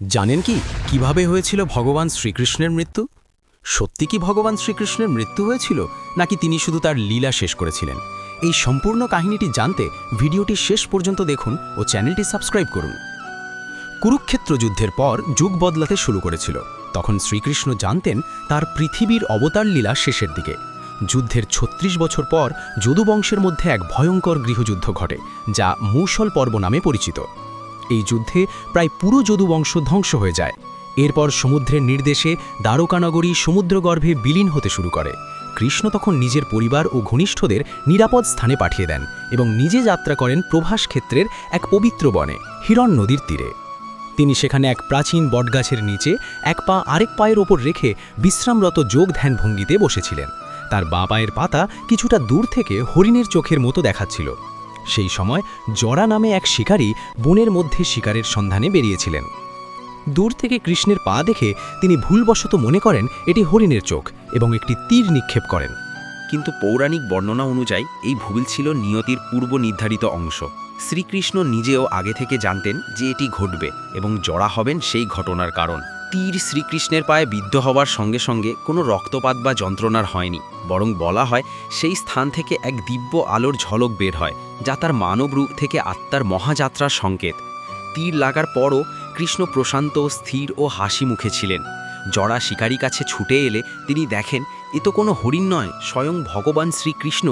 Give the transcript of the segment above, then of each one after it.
জানেন কি কিভাবে হয়েছিল ভগবান শ্রীকৃষ্ণের মৃত্যু? সত্যি কি ভগবান শ্রীকৃষ্ণের মৃত্যু হয়েছিল, নাকি তিনি শুধু তার লীলা শেষ করেছিলেন? এই সম্পূর্ণ কাহিনীটি জানতে ভিডিওটি শেষ পর্যন্ত দেখুন ও চ্যানেলটি সাবস্ক্রাইব করুন। কুরুক্ষেত্র যুদ্ধের পর যুগ বদলাতে শুরু করেছিল। তখন শ্রীকৃষ্ণ জানতেন তার পৃথিবীর অবতার লীলা শেষের দিকে। যুদ্ধের ৩৬ বছর পর যদুবংশের মধ্যে এক ভয়ঙ্কর গৃহযুদ্ধ ঘটে, যা মূষল পর্ব নামে পরিচিত। এই যুদ্ধে প্রায় পুরো যদুবংশ ধ্বংস হয়ে যায়। এরপর সমুদ্রের নির্দেশে দ্বারকানগরী সমুদ্রগর্ভে বিলীন হতে শুরু করে। কৃষ্ণ তখন নিজের পরিবার ও ঘনিষ্ঠদের নিরাপদ স্থানে পাঠিয়ে দেন এবং নিজে যাত্রা করেন প্রভাস ক্ষেত্রের এক পবিত্র বনে, হিরণ নদীর তীরে। তিনি সেখানে এক প্রাচীন বটগাছের নিচে এক পা আরেক পায়ের ওপর রেখে বিশ্রামরত যোগ ধ্যান ভঙ্গিতে বসেছিলেন। তার বাঁ পায়ের পাতা কিছুটা দূর থেকে হরিণের চোখের মতো দেখাচ্ছিল। সেই সময় জরা নামে এক শিকারী বনের মধ্যে শিকারের সন্ধানে বেরিয়েছিলেন। দূর থেকে কৃষ্ণের পা দেখে তিনি ভুলবশত মনে করেন এটি হরিণের চোখ এবং একটি তীর নিক্ষেপ করেন। কিন্তু পৌরাণিক বর্ণনা অনুযায়ী এই ভুল ছিল নিয়তির পূর্ব নির্ধারিত অংশ। শ্রীকৃষ্ণ নিজেও আগে থেকে জানতেন যে এটি ঘটবে এবং জড়া হবেন সেই ঘটনার কারণ। তীর শ্রীকৃষ্ণের পায়ে বিদ্ধ হওয়ার সঙ্গে সঙ্গে কোনো রক্তপাত বা যন্ত্রণার হয়নি, বরং বলা হয় সেই স্থান থেকে এক দিব্য আলোর ঝলক বের হয়, যা তার মানব রূপ থেকে আত্মার মহাযাত্রার সংকেত। তীর লাগার পরও কৃষ্ণ প্রশান্ত, স্থির ও হাসি মুখে ছিলেন। জরা শিকারী কাছে ছুটে এলে তিনি দেখেন এ তো কোনো হরিণ নয়, স্বয়ং ভগবান শ্রীকৃষ্ণ।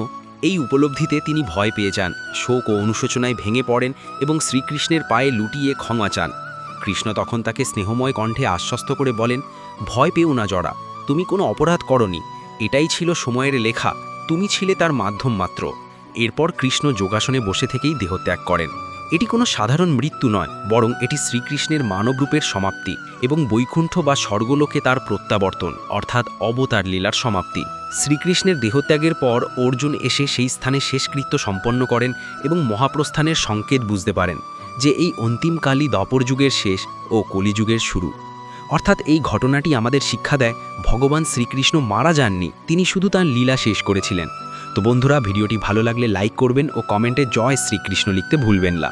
এই উপলব্ধিতে তিনি ভয় পেয়ে যান, শোক ও অনুশোচনায় ভেঙে পড়েন এবং শ্রীকৃষ্ণের পায়ে লুটিয়ে ক্ষমা চান। কৃষ্ণ তখন তাকে স্নেহময় কণ্ঠে আশ্বস্ত করে বলেন, ভয় পেও না জরা, তুমি কোনো অপরাধ করনি, এটাই ছিল সময়ের লেখা, তুমি ছিলে তার মাধ্যম মাত্র। এরপর কৃষ্ণ যোগাসনে বসে থেকেই দেহত্যাগ করেন। এটি কোনো সাধারণ মৃত্যু নয়, বরং এটি শ্রীকৃষ্ণের মানবরূপের সমাপ্তি এবং বৈকুণ্ঠ বা স্বর্গলোকে তার প্রত্যাবর্তন, অর্থাৎ অবতার লীলার সমাপ্তি। শ্রীকৃষ্ণের দেহত্যাগের পর অর্জুন এসে সেই স্থানে শেষকৃত্য সম্পন্ন করেন এবং মহাপ্রস্থানের সংকেত বুঝতে পারেন যে এই অন্তিমকালই দ্বাপর যুগের শেষ ও কলিযুগের শুরু। অর্থাৎ এই ঘটনাটি আমাদের শিক্ষা দেয় ভগবান শ্রীকৃষ্ণ মারা যাননি, তিনি শুধু তাঁর লীলা শেষ করেছিলেন। তো বন্ধুরা, ভিডিওটি ভালো লাগলে লাইক করবেন ও কমেন্টে জয় শ্রীকৃষ্ণ লিখতে ভুলবেন না।